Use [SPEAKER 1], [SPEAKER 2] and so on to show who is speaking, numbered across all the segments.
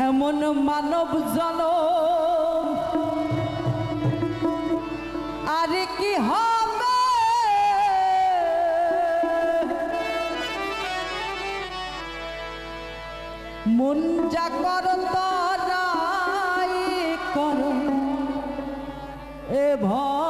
[SPEAKER 1] এমন মানব জনম আর কি হবে মন যা কর তাই কর এ ভাবে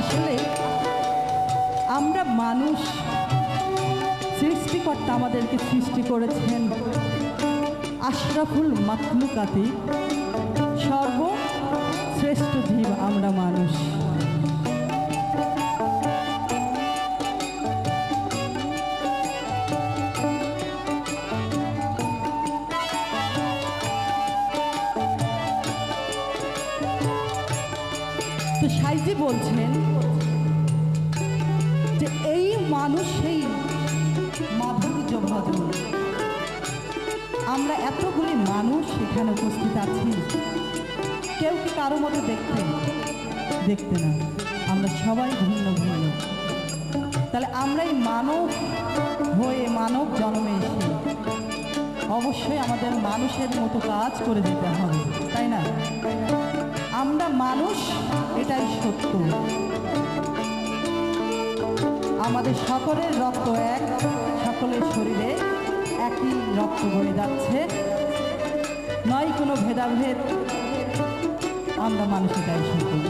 [SPEAKER 1] আসলে আমরা মানুষ, সৃষ্টিকর্তা আমাদেরকে সৃষ্টি করেছেন আশরাফুল মাখলুকাতি, সর্বশ্রেষ্ঠ জীব আমরা মানুষ। তো সাইজি বলছেন যে এই মানুষ সেই মাধুর্য ভজন। আমরা এতগুলি মানুষ এখানে উপস্থিত আছি, কেউ কি কারো মতো দেখতে না, আমরা সবাই ভিন্ন ভিন্ন। তাহলে আমরা এই মানব হয়ে মানব জন্মে এসে অবশ্যই আমাদের মানুষের মতো কাজ করে যেতে হবে, তাই না? আমরা মানুষ, এটাই সত্য। আমাদের সকলের রক্ত এক, সকলের শরীরে একই রক্ত বয়ে যাচ্ছে, নয় কোনো ভেদাভেদ। আমরা মানুষ, এটাই সত্য।